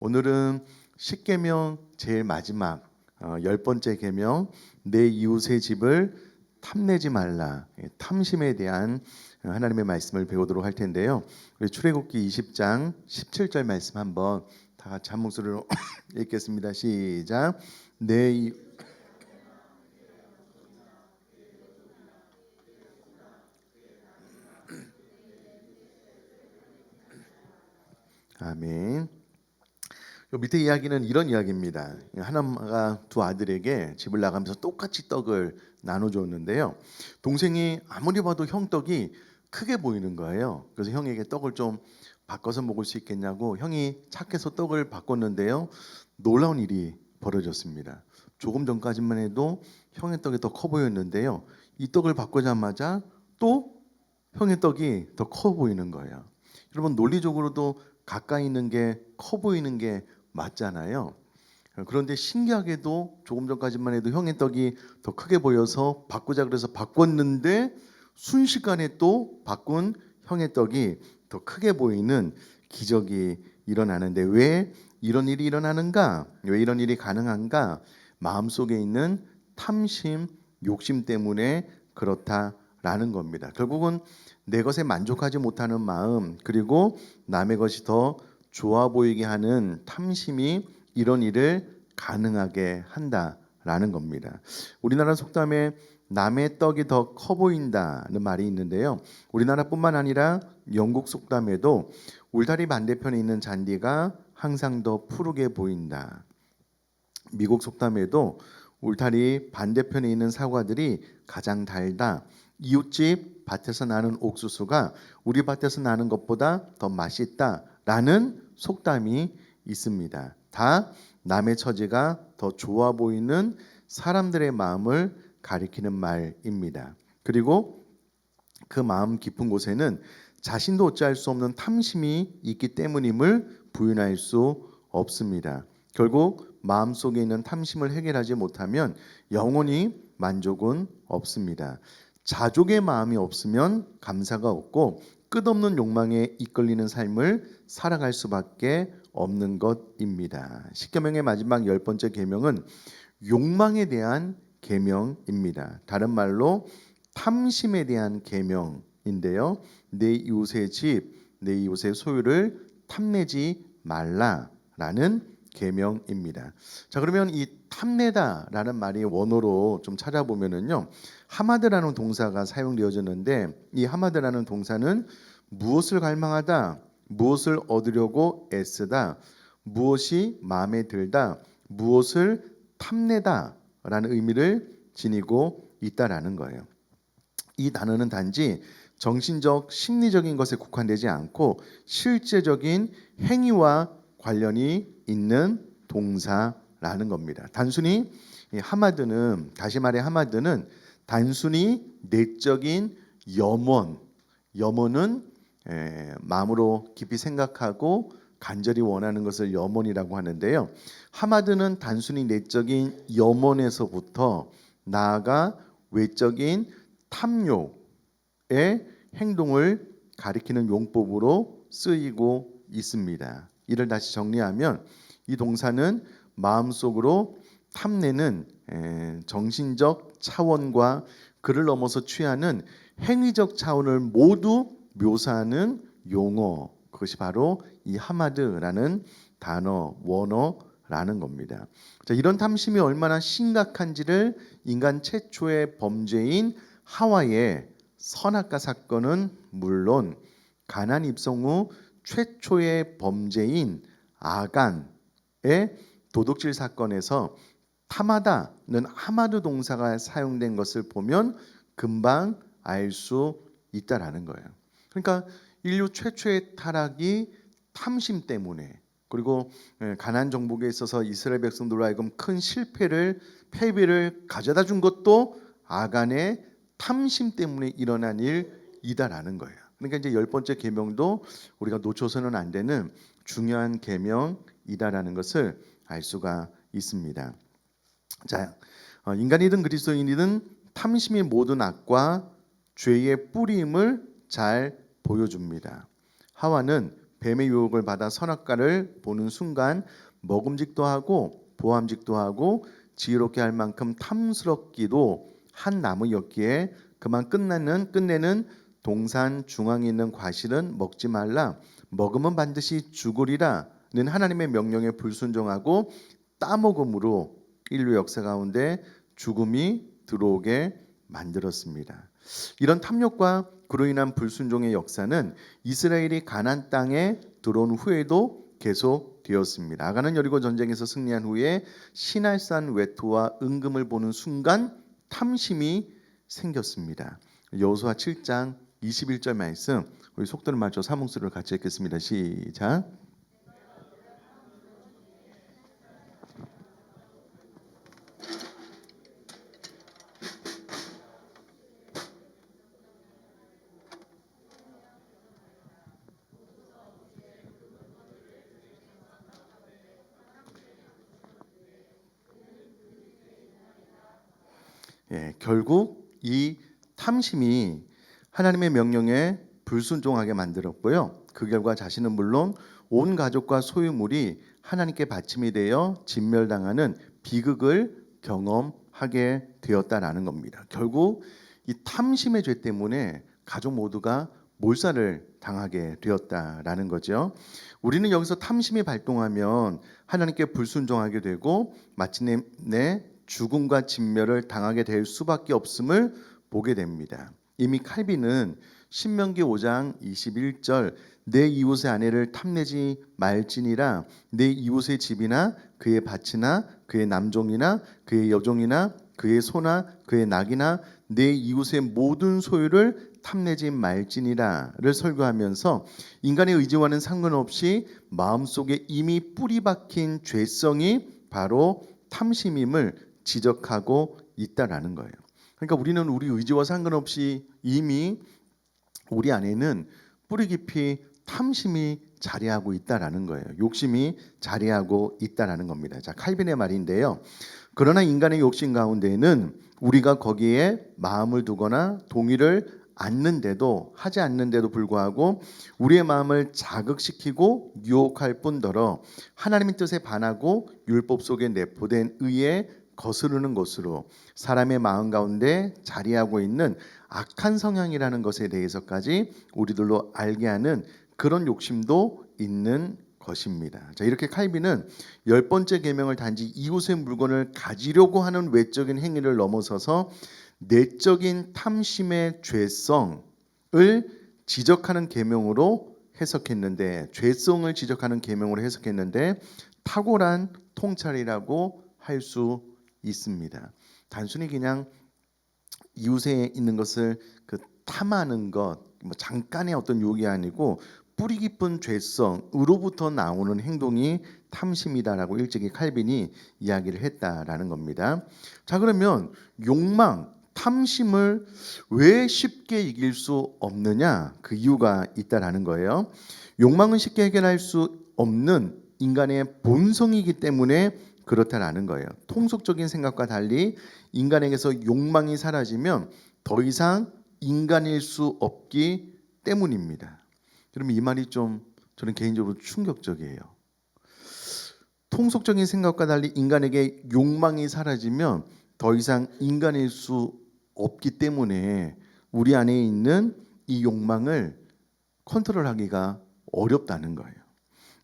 오늘은 십계명 제일 마지막 10번째 계명, 내 이웃의 집을 탐내지 말라, 탐심에 대한 하나님의 말씀을 배우도록 할 텐데요. 우리 출애굽기 20장 17절 말씀 한번 다 같이 한 목소리로 읽겠습니다. 시작. 내 이... 아멘. 요 밑에 이야기는 이런 이야기입니다. 하나님가 두 아들에게 집을 나가면서 똑같이 떡을 나눠줬는데요. 동생이 아무리 봐도 형 떡이 크게 보이는 거예요. 그래서 형에게 떡을 좀 바꿔서 먹을 수 있겠냐고 형이 착해서 떡을 바꿨는데요. 놀라운 일이 벌어졌습니다. 조금 전까지만 해도 형의 떡이 더 커 보였는데요. 이 떡을 바꾸자마자 또 형의 떡이 더 커 보이는 거예요. 여러분, 논리적으로도 가까이 있는 게 커 보이는 게 맞잖아요. 그런데 신기하게도 조금 전까지만 해도 형의 떡이 더 크게 보여서 바꾸자 그래서 바꿨는데 순식간에 또 바꾼 형의 떡이 더 크게 보이는 기적이 일어나는데, 왜 이런 일이 일어나는가? 왜 이런 일이 가능한가? 마음속에 있는 탐심, 욕심 때문에 그렇다라는 겁니다. 결국은 내 것에 만족하지 못하는 마음, 그리고 남의 것이 더 좋아 보이게 하는 탐심이 이런 일을 가능하게 한다라는 겁니다. 우리나라 속담에 남의 떡이 더 커 보인다는 말이 있는데요. 우리나라뿐만 아니라 영국 속담에도 울타리 반대편에 있는 잔디가 항상 더 푸르게 보인다. 미국 속담에도 울타리 반대편에 있는 사과들이 가장 달다. 이웃집 밭에서 나는 옥수수가 우리 밭에서 나는 것보다 더 맛있다라는 속담이 있습니다. 다 남의 처지가 더 좋아 보이는 사람들의 마음을 가리키는 말입니다. 그리고 그 마음 깊은 곳에는 자신도 어찌할 수 없는 탐심이 있기 때문임을 부인할 수 없습니다. 결국 마음속에 있는 탐심을 해결하지 못하면 영원히 만족은 없습니다. 자족의 마음이 없으면 감사가 없고 끝없는 욕망에 이끌리는 삶을 살아갈 수밖에 없는 것입니다. 십계명의 마지막 10번째 계명은 욕망에 대한 계명입니다. 다른 말로 탐심에 대한 계명인데요. 내 이웃의 집, 내 이웃의 소유를 탐내지 말라라는 계명입니다. 자, 그러면 이 탐내다라는 말이 원어로 좀 찾아보면은요, 하마드라는 동사가 사용되어졌는데, 이 하마드라는 동사는 무엇을 갈망하다, 무엇을 얻으려고 애쓰다, 무엇이 마음에 들다, 무엇을 탐내다라는 의미를 지니고 있다라는 거예요. 이 단어는 단지 정신적, 심리적인 것에 국한되지 않고 실제적인 행위와 관련이 있는 동사라는 겁니다. 단순히 하마드는, 다시 말해 하마드는 단순히 내적인 염원은 마음으로 깊이 생각하고 간절히 원하는 것을 염원이라고 하는데요. 하마드는 단순히 내적인 염원에서부터 나아가 외적인 탐욕의 행동을 가리키는 용법으로 쓰이고 있습니다. 이를 다시 정리하면 이 동사는 마음속으로 탐내는 정신적 차원과 그를 넘어서 취하는 행위적 차원을 모두 묘사하는 용어, 그것이 바로 이 하마드라는 단어, 원어라는 겁니다. 자, 이런 탐심이 얼마나 심각한지를 인간 최초의 범죄인 하와의 선악과 사건은 물론 가나안 입성 후 최초의 범죄인 아간의 도둑질 사건에서 탐하다는 하마드 동사가 사용된 것을 보면 금방 알 수 있다라는 거예요. 그러니까 인류 최초의 타락이 탐심 때문에, 그리고 가나안 정복에 있어서 이스라엘 백성들로 하여금 큰 패배를 가져다 준 것도 아간의 탐심 때문에 일어난 일이다라는 거예요. 그러니까 이제 10번째 계명도 우리가 놓쳐서는 안 되는 중요한 계명이다라는 것을 알 수가 있습니다. 자, 인간이든 그리스도인이든 탐심이 모든 악과 죄의 뿌리임을 잘 보여줍니다. 하와는 뱀의 유혹을 받아 선악과를 보는 순간 먹음직도 하고 보암직도 하고 지혜롭게 할 만큼 탐스럽기도 한 나무였기에 그만 끝내는 동산 중앙에 있는 과실은 먹지 말라. 먹으면 반드시 죽으리라는 하나님의 명령에 불순종하고 따먹음으로 인류 역사 가운데 죽음이 들어오게 만들었습니다. 이런 탐욕과 그로 인한 불순종의 역사는 이스라엘이 가나안 땅에 들어온 후에도 계속되었습니다. 아간은 여리고 전쟁에서 승리한 후에 시날산 외투와 은금을 보는 순간 탐심이 생겼습니다. 여호수아 7장 21절 말씀, 우리 속도를 맞춰 사목수를 같이 읽겠습니다. 시작. 결국 이 탐심이 하나님의 명령에 불순종하게 만들었고요. 그 결과 자신은 물론 온 가족과 소유물이 하나님께 바침이 되어 진멸당하는 비극을 경험하게 되었다라는 겁니다. 결국 이 탐심의 죄 때문에 가족 모두가 몰살을 당하게 되었다라는 거죠. 우리는 여기서 탐심이 발동하면 하나님께 불순종하게 되고 마침내 죽음과 진멸을 당하게 될 수밖에 없음을 보게 됩니다. 이미 칼빈은 신명기 5장 21절 내 이웃의 아내를 탐내지 말지니라. 내 이웃의 집이나 그의 밭이나 그의 남종이나 그의 여종이나 그의 소나 그의 낙이나 내 이웃의 모든 소유를 탐내지 말지니라를 설교하면서 인간의 의지와는 상관없이 마음속에 이미 뿌리 박힌 죄성이 바로 탐심임을 지적하고 있다라는 거예요. 그러니까 우리는 우리 의지와 상관없이 이미 우리 안에는 뿌리 깊이 탐심이 자리하고 있다라는 거예요. 욕심이 자리하고 있다라는 겁니다. 자, 칼빈의 말인데요. 그러나 인간의 욕심 가운데에는 우리가 거기에 마음을 두거나 동의를 하지 않는데도 불구하고 우리의 마음을 자극시키고 유혹할 뿐더러 하나님의 뜻에 반하고 율법 속에 내포된 의에 거스르는 것으로 사람의 마음 가운데 자리하고 있는 악한 성향이라는 것에 대해서까지 우리들로 알게 하는 그런 욕심도 있는 것입니다. 자, 이렇게 칼빈은 10번째 계명을 단지 이웃의 물건을 가지려고 하는 외적인 행위를 넘어서서 내적인 탐심의 죄성을 지적하는 계명으로 해석했는데, 죄성을 지적하는 계명으로 해석했는데 탁월한 통찰이라고 할 수 있습니다. 단순히 그냥 이웃에 있는 것을 탐하는 것, 잠깐의 어떤 유혹이 아니고 뿌리 깊은 죄성으로부터 나오는 행동이 탐심이다라고 일찍이 칼빈이 이야기를 했다라는 겁니다. 자, 그러면 욕망, 탐심을 왜 쉽게 이길 수 없느냐? 그 이유가 있다라는 거예요. 욕망은 쉽게 해결할 수 없는 인간의 본성이기 때문에 그렇다라는 거예요. 통속적인 생각과 달리 인간에게서 욕망이 사라지면 더 이상 인간일 수 없기 때문입니다. 그러면 이 말이 좀 저는 개인적으로 충격적이에요. 통속적인 생각과 달리 인간에게 욕망이 사라지면 더 이상 인간일 수 없기 때문에 우리 안에 있는 이 욕망을 컨트롤하기가 어렵다는 거예요.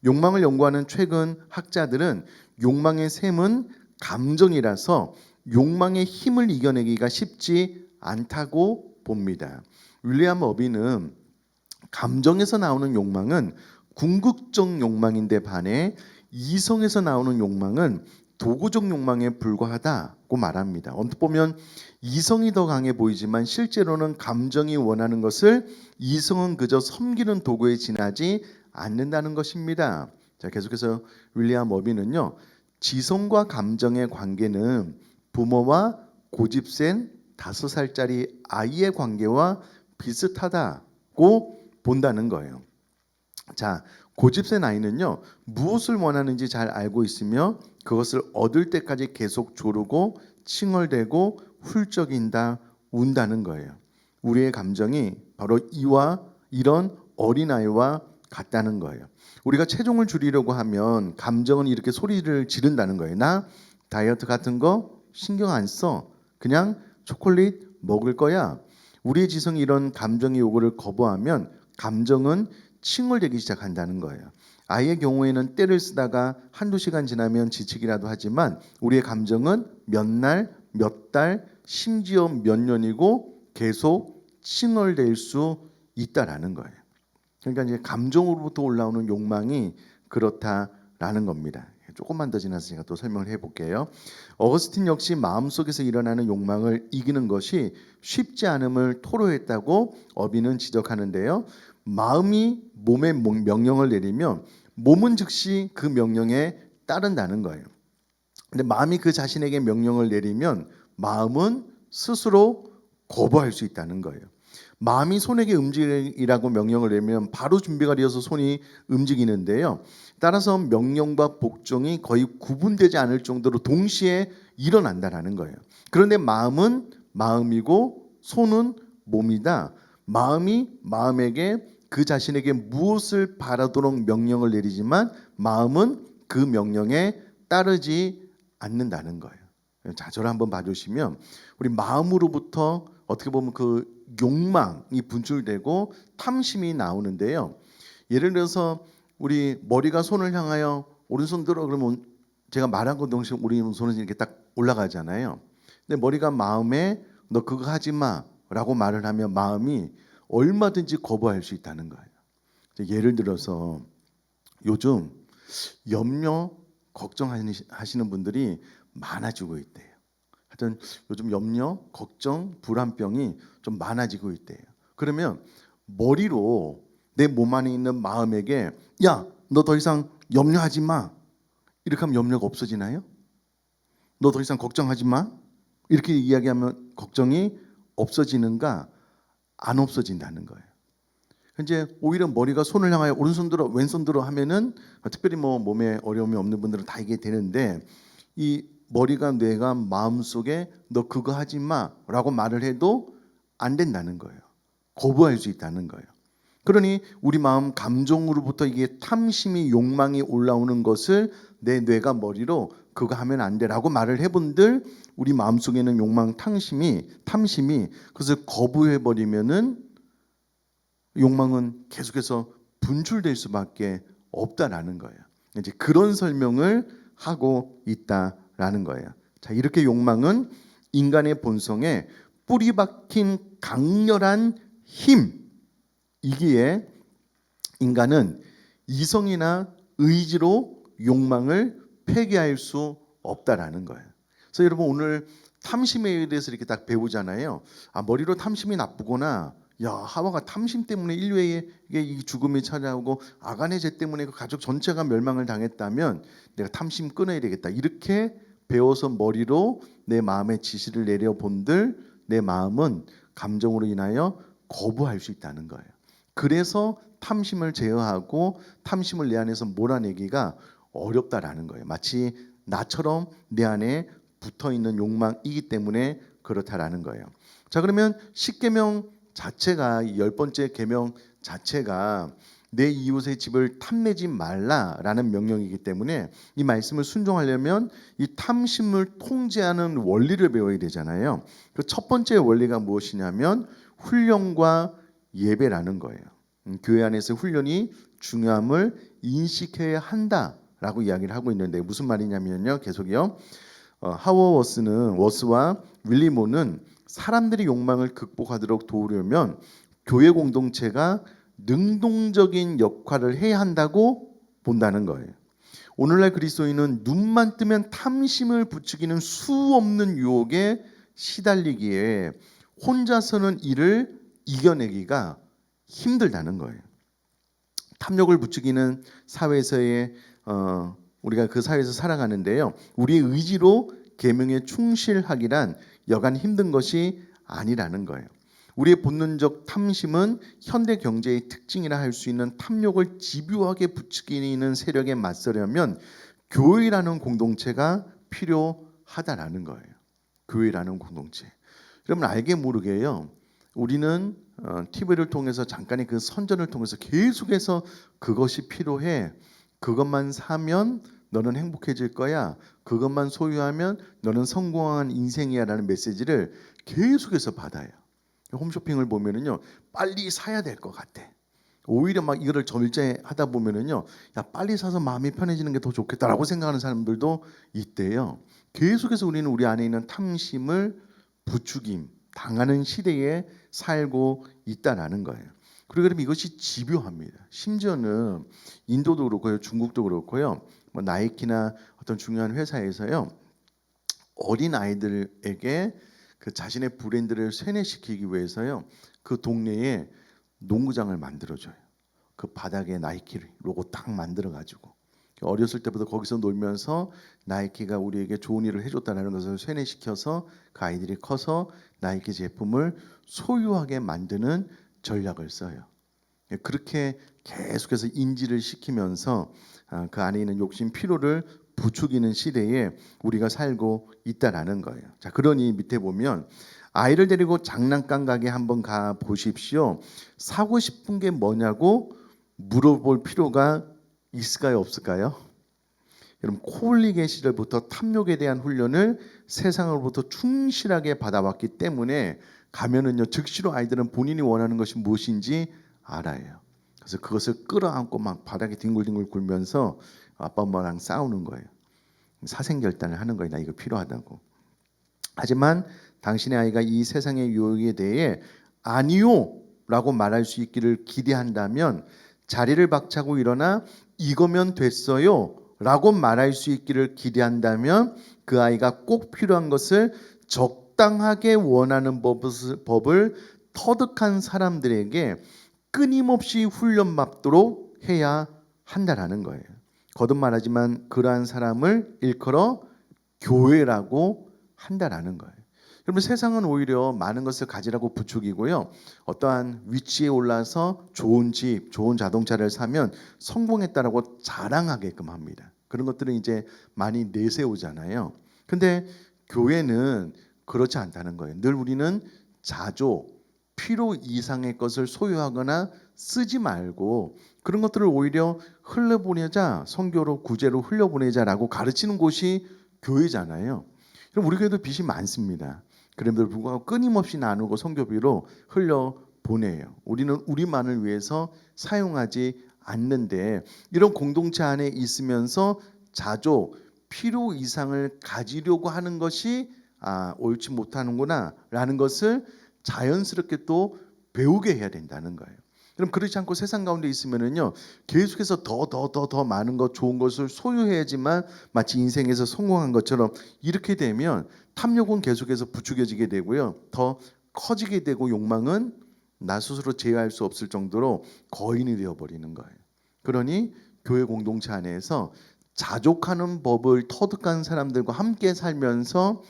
욕망을 연구하는 최근 학자들은 욕망의 셈은 감정이라서 욕망의 힘을 이겨내기가 쉽지 않다고 봅니다. 윌리엄 어비는 감정에서 나오는 욕망은 궁극적 욕망인데 반해 이성에서 나오는 욕망은 도구적 욕망에 불과하다고 말합니다. 언뜻 보면 이성이 더 강해 보이지만 실제로는 감정이 원하는 것을 이성은 그저 섬기는 도구에 지나지 않는다는 것입니다. 자, 계속해서 윌리엄 어비는요, 지성과 감정의 관계는 부모와 고집센 5살짜리 아이의 관계와 비슷하다고 본다는 거예요. 자, 고집센 아이는요, 무엇을 원하는지 잘 알고 있으며 그것을 얻을 때까지 계속 조르고 칭얼대고 훌쩍인다 운다는 거예요. 우리의 감정이 바로 이런 어린아이와 같다는 거예요. 우리가 체중을 줄이려고 하면 감정은 이렇게 소리를 지른다는 거예요. 나 다이어트 같은 거 신경 안 써. 그냥 초콜릿 먹을 거야. 우리의 지성이 이런 감정의 요구를 거부하면 감정은 칭얼대기 시작한다는 거예요. 아이의 경우에는 떼를 쓰다가 한두 시간 지나면 지치기라도 하지만 우리의 감정은 몇 날, 몇 달, 심지어 몇 년이고 계속 칭얼댈 수 있다라는 거예요. 그러니까 이제 감정으로부터 올라오는 욕망이 그렇다라는 겁니다. 조금만 더 지나서 제가 또 설명을 해볼게요. 어거스틴 역시 마음속에서 일어나는 욕망을 이기는 것이 쉽지 않음을 토로했다고 어비는 지적하는데요. 마음이 몸에 명령을 내리면 몸은 즉시 그 명령에 따른다는 거예요. 근데 마음이 그 자신에게 명령을 내리면 마음은 스스로 거부할 수 있다는 거예요. 마음이 손에게 움직이라고 명령을 내면 바로 준비가 되어서 손이 움직이는데요. 따라서 명령과 복종이 거의 구분되지 않을 정도로 동시에 일어난다라는 거예요. 그런데 마음은 마음이고 손은 몸이다. 마음이 마음에게 그 자신에게 무엇을 바라도록 명령을 내리지만 마음은 그 명령에 따르지 않는다는 거예요. 자, 저를 한번 봐주시면 우리 마음으로부터 어떻게 보면 그 욕망이 분출되고 탐심이 나오는데요. 예를 들어서 우리 머리가 손을 향하여 오른손 들어 그러면 제가 말한 것 동시에 우리 손은 이렇게 딱 올라가잖아요. 근데 머리가 마음에 너 그거 하지 마라고 말을 하면 마음이 얼마든지 거부할 수 있다는 거예요. 예를 들어서 요즘 염려 걱정하시는 분들이 많아지고 있대요. 하여튼 요즘 염려, 걱정, 불안병이 좀 많아지고 있대요. 그러면 머리로 내 몸 안에 있는 마음에게 야, 너 더 이상 염려하지 마. 이렇게 하면 염려가 없어지나요? 너 더 이상 걱정하지 마. 이렇게 이야기하면 걱정이 없어지는가? 안 없어진다는 거예요. 이제 오히려 머리가 손을 향하여 오른손 들어 왼손 들어 하면은 특별히 뭐 몸에 어려움이 없는 분들은 다 이게 되는데 이 머리가 뇌가 마음속에 너 그거 하지 마라고 말을 해도 안 된다는 거예요. 거부할 수 있다는 거예요. 그러니 우리 마음 감정으로부터 이게 탐심이 욕망이 올라오는 것을 내 뇌가 머리로 그거 하면 안 돼라고 말을 해본들 우리 마음속에 있는 욕망 탐심이 그것을 거부해 버리면은 욕망은 계속해서 분출될 수밖에 없다라는 거예요. 이제 그런 설명을 하고 있다라는 거예요. 자, 이렇게 욕망은 인간의 본성에 뿌리 박힌 강렬한 힘이기에 인간은 이성이나 의지로 욕망을 폐기할 수 없다라는 거예요. 그래서 여러분 오늘 탐심에 대해서 이렇게 딱 배우잖아요. 아, 머리로 탐심이 나쁘구나. 야, 하와가 탐심 때문에 인류에게 이 죽음이 찾아오고 아간의 죄 때문에 그 가족 전체가 멸망을 당했다면 내가 탐심 끊어야 되겠다. 이렇게 배워서 머리로 내 마음의 지시를 내려본들 내 마음은 감정으로 인하여 거부할 수 있다는 거예요. 그래서 탐심을 제어하고 탐심을 내 안에서 몰아내기가 어렵다라는 거예요. 마치 나처럼 내 안에 붙어있는 욕망이기 때문에 그렇다라는 거예요. 자, 그러면 십계명 자체가 10번째 계명 자체가 내 이웃의 집을 탐내지 말라라는 명령이기 때문에 이 말씀을 순종하려면 이 탐심을 통제하는 원리를 배워야 되잖아요. 그 첫 번째 원리가 무엇이냐면 훈련과 예배라는 거예요. 교회 안에서 훈련이 중요함을 인식해야 한다라고 이야기를 하고 있는데 무슨 말이냐면요. 계속요. 워스와 윌리모는 사람들이 욕망을 극복하도록 도우려면 교회 공동체가 능동적인 역할을 해야 한다고 본다는 거예요. 오늘날 그리스도인은 눈만 뜨면 탐심을 부추기는 수없는 유혹에 시달리기에 혼자서는 이를 이겨내기가 힘들다는 거예요. 탐욕을 부추기는 사회에서의 우리가 그 사회에서 살아가는데요. 우리의 의지로 계명에 충실하기란 여간 힘든 것이 아니라는 거예요. 우리의 본능적 탐심은 현대 경제의 특징이라 할 수 있는 탐욕을 집요하게 부추기는 세력에 맞서려면 교회라는 공동체가 필요하다라는 거예요. 교회라는 공동체. 여러분 알게 모르게요. 우리는 TV를 통해서 잠깐의 그 선전을 통해서 계속해서 그것이 필요해. 그것만 사면 너는 행복해질 거야. 그것만 소유하면 너는 성공한 인생이야라는 메시지를 계속해서 받아요. 홈쇼핑을 보면은요, 빨리 사야 될 것 같아. 오히려 막 이거를 절제하다 보면은요, 야 빨리 사서 마음이 편해지는 게 더 좋겠다라고 생각하는 사람들도 있대요. 계속해서 우리는 우리 안에 있는 탐심을 부추김 당하는 시대에 살고 있다라는 거예요. 그리고 그럼 이것이 집요합니다. 심지어는 인도도 그렇고요, 중국도 그렇고요, 뭐 나이키나 어떤 중요한 회사에서요, 어린 아이들에게 그 자신의 브랜드를 세뇌시키기 위해서요, 그 동네에 농구장을 만들어줘요. 그 바닥에 나이키 로고 딱 만들어가지고 어렸을 때부터 거기서 놀면서 나이키가 우리에게 좋은 일을 해줬다는 것을 세뇌시켜서 그 아이들이 커서 나이키 제품을 소유하게 만드는 전략을 써요. 그렇게 계속해서 인지를 시키면서 그 안에 있는 욕심, 피로를 부추기는 시대에 우리가 살고 있다라는 거예요. 자, 그러니 밑에 보면 아이를 데리고 장난감 가게 한번 가 보십시오. 사고 싶은 게 뭐냐고 물어볼 필요가 있을까요, 없을까요? 여러분, 코올리게 시절부터 탐욕에 대한 훈련을 세상으로부터 충실하게 받아왔기 때문에 가면은요, 즉시로 아이들은 본인이 원하는 것이 무엇인지 알아요. 그래서 그것을 끌어안고 막 바닥에 뒹굴뒹굴 굴면서 아빠 엄마랑 싸우는 거예요. 사생결단을 하는 거예요. 나 이거 필요하다고. 하지만 당신의 아이가 이 세상의 유혹에 대해 아니요 라고 말할 수 있기를 기대한다면, 자리를 박차고 일어나 이거면 됐어요 라고 말할 수 있기를 기대한다면, 그 아이가 꼭 필요한 것을 적당하게 원하는 법을 터득한 사람들에게 끊임없이 훈련받도록 해야 한다라는 거예요. 거듭 말하지만 그러한 사람을 일컬어 교회라고 한다라는 거예요. 여러분, 세상은 오히려 많은 것을 가지라고 부추기고요, 어떠한 위치에 올라서 좋은 집, 좋은 자동차를 사면 성공했다라고 자랑하게끔 합니다. 그런 것들은 이제 많이 내세우잖아요. 근데 교회는 그렇지 않다는 거예요. 늘 우리는 자조, 필요 이상의 것을 소유하거나 쓰지 말고 그런 것들을 오히려 흘려보내자, 선교로 구제로 흘려보내자라고 가르치는 곳이 교회잖아요. 그럼 우리 교회도 빚이 많습니다. 그럼에도 불구하고 끊임없이 나누고 선교비로 흘려보내요. 우리는 우리만을 위해서 사용하지 않는데, 이런 공동체 안에 있으면서 자조, 필요 이상을 가지려고 하는 것이 옳지 못하는구나 라는 것을 자연스럽게 또 배우게 해야 된다는 거예요. 그럼 그렇지 않고 세상 가운데 있으면은요, 계속해서 더 많은 것, 좋은 것을 소유해야지만 마치 인생에서 성공한 것처럼 이렇게 되면 탐욕은 계속해서 부추겨지게 되고요, 더 커지게 되고 욕망은 나 스스로 제어할 수 없을 정도로 거인이 되어버리는 거예요. 그러니 교회 공동체 안에서 자족하는 법을 터득한 사람들과 함께 살면서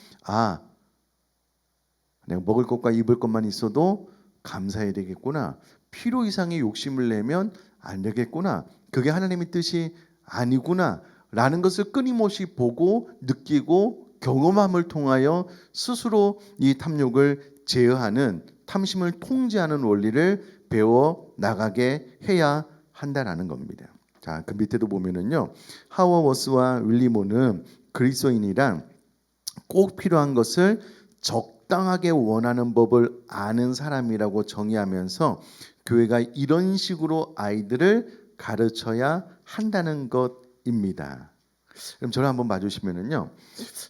내가 먹을 것과 입을 것만 있어도 감사해야 되겠구나, 필요 이상의 욕심을 내면 안 되겠구나, 그게 하나님의 뜻이 아니구나 라는 것을 끊임없이 보고 느끼고 경험함을 통하여 스스로 이 탐욕을 제어하는, 탐심을 통제하는 원리를 배워 나가게 해야 한다라는 겁니다. 자, 그 밑에도 보면은요, 하워워스와 윌리모는 그리스도인이란 꼭 필요한 것을 적당하게 원하는 법을 아는 사람이라고 정의하면서 교회가 이런 식으로 아이들을 가르쳐야 한다는 것입니다. 그럼 저를 한번 봐주시면은요,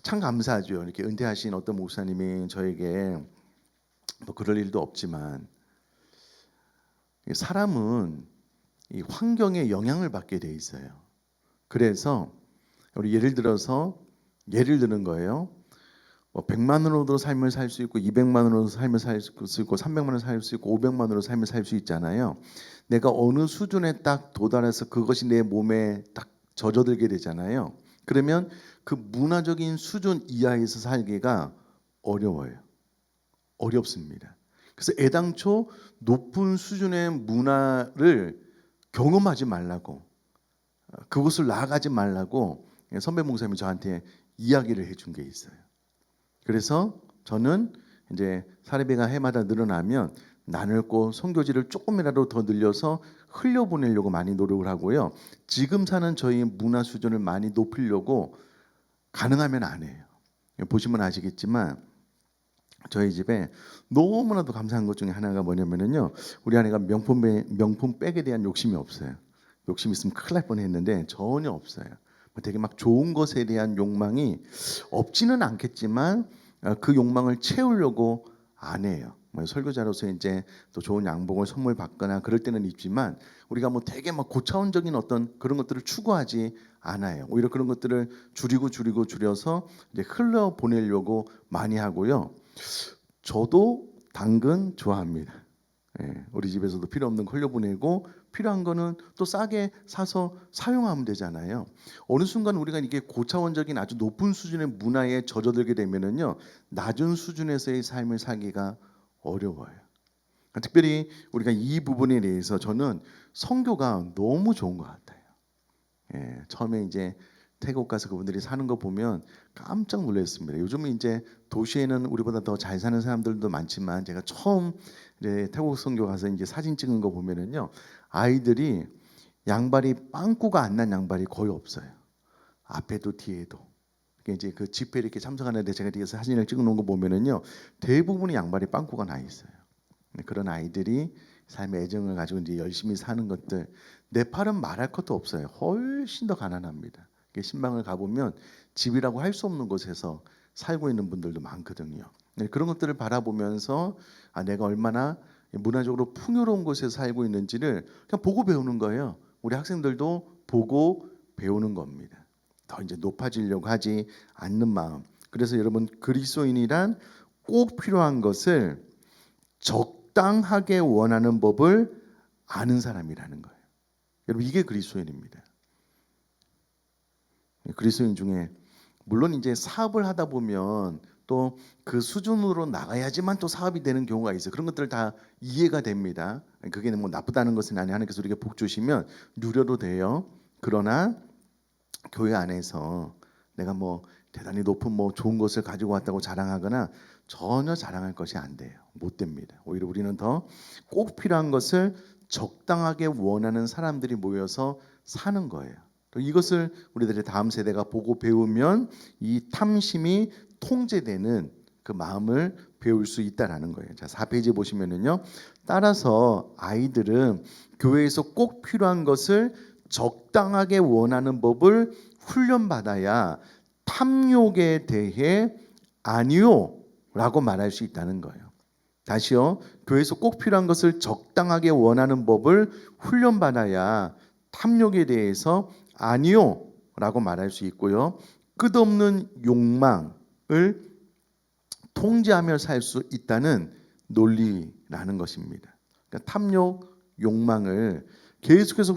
참 감사하죠. 이렇게 은퇴하신 어떤 목사님이 저에게 뭐 그럴 일도 없지만, 사람은 이 환경에 영향을 받게 돼 있어요. 그래서 우리 예를 드는 거예요. 뭐 100만 원으로도 삶을 살 수 있고 200만 원으로도 삶을 살 수 있고 300만 원 살 수 있고 500만 원으로 삶을 살 수 있잖아요. 내가 어느 수준에 딱 도달해서 그것이 내 몸에 딱 젖어들게 되잖아요. 그러면 그 문화적인 수준 이하에서 살기가 어려워요. 어렵습니다. 그래서 애당초 높은 수준의 문화를 경험하지 말라고, 그곳을 나아가지 말라고 선배 목사님이 저한테 이야기를 해준 게 있어요. 그래서 저는 이제 사례비가 해마다 늘어나면 나눌고 선교지를 조금이라도 더 늘려서 흘려보내려고 많이 노력을 하고요. 지금 사는 저희 문화 수준을 많이 높이려고 가능하면 안 해요. 보시면 아시겠지만 저희 집에 너무나도 감사한 것 중에 하나가 뭐냐면요. 우리 아내가 명품 백에 대한 욕심이 없어요. 욕심 있으면 큰일 날 뻔했는데 전혀 없어요. 되게 막 좋은 것에 대한 욕망이 없지는 않겠지만 그 욕망을 채우려고 안 해요. 설교자로서 이제 또 좋은 양복을 선물 받거나 그럴 때는 있지만 우리가 뭐 되게 막 고차원적인 어떤 그런 것들을 추구하지 않아요. 오히려 그런 것들을 줄여서 이제 흘러 보내려고 많이 하고요. 저도 당근 좋아합니다. 우리 집에서도 필요 없는 거 흘려보내고 필요한 거는 또 싸게 사서 사용하면 되잖아요. 어느 순간 우리가 이게 고차원적인 아주 높은 수준의 문화에 젖어들게 되면은요, 낮은 수준에서의 삶을 살기가 어려워요. 특별히 우리가 이 부분에 대해서 저는 선교가 너무 좋은 것 같아요. 처음에 이제 태국 가서 그분들이 사는 거 보면 깜짝 놀랐습니다. 요즘은 이제 도시에는 우리보다 더 잘 사는 사람들도 많지만 제가 처음 이제 태국 선교 가서 이제 사진 찍은 거 보면은요, 아이들이 양발이 빵꾸가 안 난 양발이 거의 없어요. 앞에도 뒤에도. 이제 그 집회 이렇게 참석하는데 제가 뒤에서 사진을 찍어 놓은 거 보면은요, 대부분이 양발이 빵꾸가 나 있어요. 그런 아이들이 삶의 애정을 가지고 이제 열심히 사는 것들, 네팔은 말할 것도 없어요. 훨씬 더 가난합니다. 신방을 가보면 집이라고 할 수 없는 곳에서 살고 있는 분들도 많거든요. 그런 것들을 바라보면서 내가 얼마나 문화적으로 풍요로운 곳에서 살고 있는지를 그냥 보고 배우는 거예요. 우리 학생들도 보고 배우는 겁니다. 더 이제 높아지려고 하지 않는 마음. 그래서 여러분 그리스도인이란 꼭 필요한 것을 적당하게 원하는 법을 아는 사람이라는 거예요. 여러분 이게 그리스도인입니다. 그리스도인 중에 물론 이제 사업을 하다 보면 또 그 수준으로 나가야지만 또 사업이 되는 경우가 있어요. 그런 것들 다 이해가 됩니다. 그게 뭐 나쁘다는 것은 아니 하나님께서 우리에게 복 주시면 누려도 돼요. 그러나 교회 안에서 내가 뭐 대단히 높은 뭐 좋은 것을 가지고 왔다고 자랑하거나 전혀 자랑할 것이 안 돼요. 못 됩니다. 오히려 우리는 더 꼭 필요한 것을 적당하게 원하는 사람들이 모여서 사는 거예요. 이것을 우리들의 다음 세대가 보고 배우면 이 탐심이 통제되는 그 마음을 배울 수 있다라는 거예요. 자, 4페이지 보시면은요. 따라서 아이들은 교회에서 꼭 필요한 것을 적당하게 원하는 법을 훈련받아야 탐욕에 대해 아니요라고 말할 수 있다는 거예요. 다시요. 교회에서 꼭 필요한 것을 적당하게 원하는 법을 훈련받아야 탐욕에 대해서 아니요라고 말할 수 있고요. 끝없는 욕망을 통제하며 살 수 있다는 논리라는 것입니다. 그러니까 탐욕, 욕망을 계속해서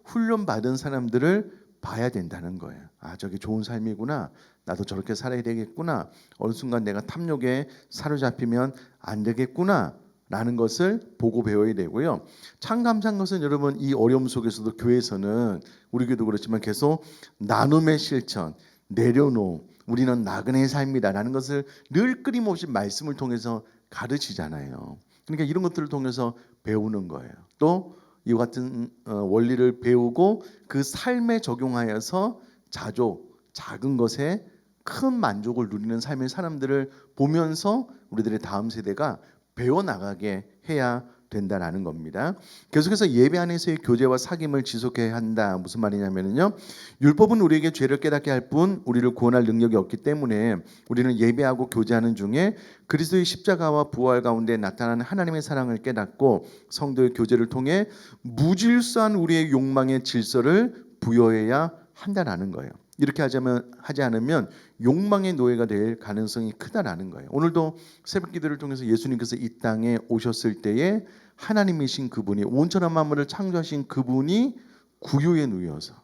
훈련받은 사람들을 봐야 된다는 거예요. 저게 좋은 삶이구나. 나도 저렇게 살아야 되겠구나. 어느 순간 내가 탐욕에 사로잡히면 안 되겠구나. 라는 것을 보고 배워야 되고요. 참 감사한 것은 여러분 이 어려움 속에서도 교회에서는 우리 교회도 그렇지만 계속 나눔의 실천, 내려놓음, 우리는 나그네의 삶이다라는 것을 늘 끊임없이 말씀을 통해서 가르치잖아요. 그러니까 이런 것들을 통해서 배우는 거예요. 또 이와 같은 원리를 배우고 그 삶에 적용하여서 작은 것에 큰 만족을 누리는 삶의 사람들을 보면서 우리들의 다음 세대가 배워나가게 해야 된다라는 겁니다. 계속해서 예배 안에서의 교제와 사귐을 지속해야 한다. 무슨 말이냐면요. 율법은 우리에게 죄를 깨닫게 할 뿐 우리를 구원할 능력이 없기 때문에 우리는 예배하고 교제하는 중에 그리스도의 십자가와 부활 가운데 나타나는 하나님의 사랑을 깨닫고 성도의 교제를 통해 무질서한 우리의 욕망의 질서를 부여해야 한다라는 거예요. 이렇게 하지 않으면 욕망의 노예가 될 가능성이 크다라는 거예요. 오늘도 새벽 기도를 통해서 예수님께서 이 땅에 오셨을 때에 하나님이신 그분이 온전한 만물을 창조하신 그분이 구유에 누워서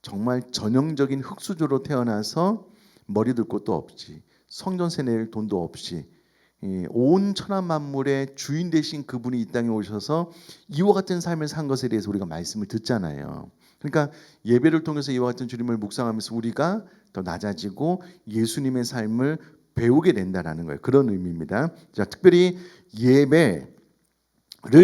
정말 전형적인 흙수저로 태어나서 머리 둘 곳도 없이 성전세 낼 돈도 없이 온 천하 만물의 주인 되신 그분이 이 땅에 오셔서 이와 같은 삶을 산 것에 대해서 우리가 말씀을 듣잖아요. 그러니까 예배를 통해서 이와 같은 주님을 묵상하면서 우리가 더 낮아지고 예수님의 삶을 배우게 된다라는 거예요. 그런 의미입니다. 자, 특별히 예배를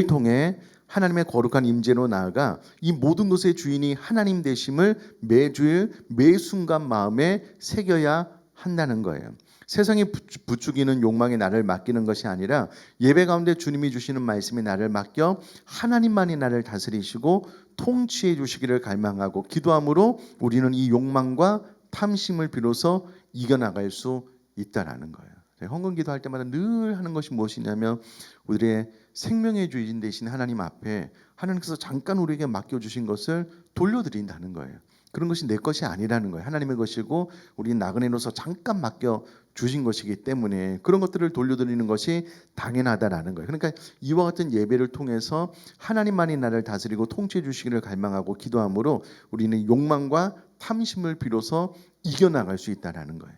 통해 하나님의 거룩한 임재로 나아가 이 모든 것의 주인이 하나님 되심을 매주일 매 순간 마음에 새겨야 한다는 거예요. 세상이 부추기는 욕망에 나를 맡기는 것이 아니라 예배 가운데 주님이 주시는 말씀에 나를 맡겨 하나님만이 나를 다스리시고 통치해 주시기를 갈망하고 기도함으로 우리는 이 욕망과 탐심을 비로소 이겨나갈 수 있다라는 거예요. 헌금 기도할 때마다 늘 하는 것이 무엇이냐면 우리의 생명의 주인 되신 하나님 앞에 하나님께서 잠깐 우리에게 맡겨주신 것을 돌려드린다는 거예요. 그런 것이 내 것이 아니라는 거예요. 하나님의 것이고 우리 나그네로서 잠깐 맡겨주신 것이기 때문에 그런 것들을 돌려드리는 것이 당연하다라는 거예요. 그러니까 이와 같은 예배를 통해서 하나님만이 나를 다스리고 통치해 주시기를 갈망하고 기도함으로 우리는 욕망과 탐심을 비로소 이겨나갈 수 있다라는 거예요.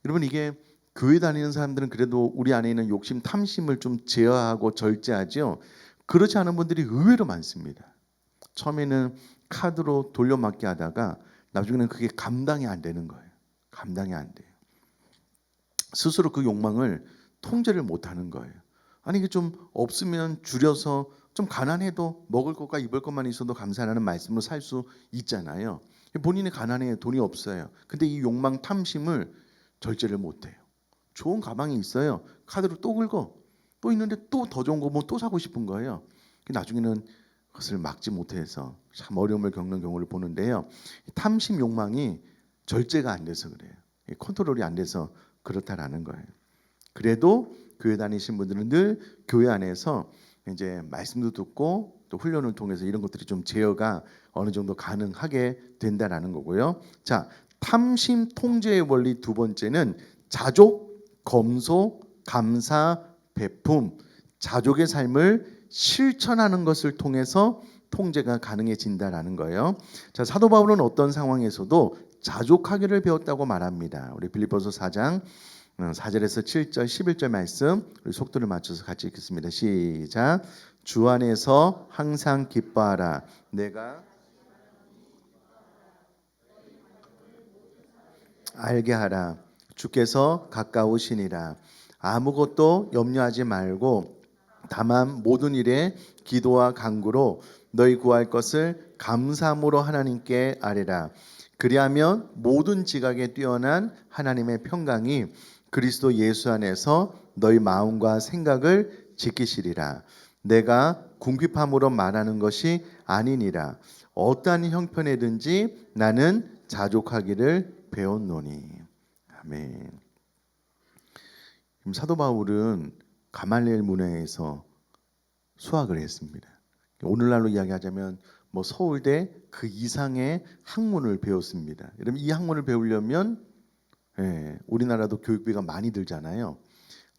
여러분, 이게 교회 다니는 사람들은 그래도 우리 안에 있는 욕심, 탐심을 좀 제어하고 절제하죠. 그렇지 않은 분들이 의외로 많습니다. 처음에는 카드로 돌려막기 하다가 나중에는 그게 감당이 안 되는 거예요. 감당이 안 돼요. 스스로 그 욕망을 통제를 못하는 거예요. 아니, 이게 좀 없으면 줄여서 좀 가난해도 먹을 것과 입을 것만 있어도 감사하는 말씀으로 살 수 있잖아요. 본인이 가난해요. 돈이 없어요. 근데 이 욕망, 탐심을 절제를 못해요. 좋은 가방이 있어요. 카드로 또 긁어. 또 있는데 또 더 좋은 거 보면 또 사고 싶은 거예요. 나중에는 그것을 막지 못해서 참 어려움을 겪는 경우를 보는데요. 탐심 욕망이 절제가 안 돼서 그래요. 컨트롤이 안 돼서 그렇다라는 거예요. 그래도 교회 다니신 분들은 늘 교회 안에서 이제 말씀도 듣고 또 훈련을 통해서 이런 것들이 좀 제어가 어느 정도 가능하게 된다라는 거고요. 자, 탐심 통제의 원리 두 번째는 자족, 검소, 감사, 베품, 자족의 삶을 실천하는 것을 통해서 통제가 가능해진다라는 거예요. 자, 사도 바울은 어떤 상황에서도 자족하기를 배웠다고 말합니다. 우리 빌립보서 4장 4절에서 7절, 11절 말씀 우리 속도를 맞춰서 같이 읽겠습니다. 시작. 주 안에서 항상 기뻐하라. 내가 알게 하라. 주께서 가까우시니라. 아무것도 염려하지 말고 다만 모든 일에 기도와 간구로 너희 구할 것을 감사함으로 하나님께 아뢰라. 그리하면 모든 지각에 뛰어난 하나님의 평강이 그리스도 예수 안에서 너희 마음과 생각을 지키시리라. 내가 궁핍함으로 말하는 것이 아니니라. 어떠한 형편에든지 나는 자족하기를 배웠노니. 아멘. 사도 바울은 가말리엘 문화에서 수학을 했습니다. 오늘날로 이야기하자면 뭐 서울대 그 이상의 학문을 배웠습니다. 여러분, 이 학문을 배우려면 우리나라도 교육비가 많이 들잖아요.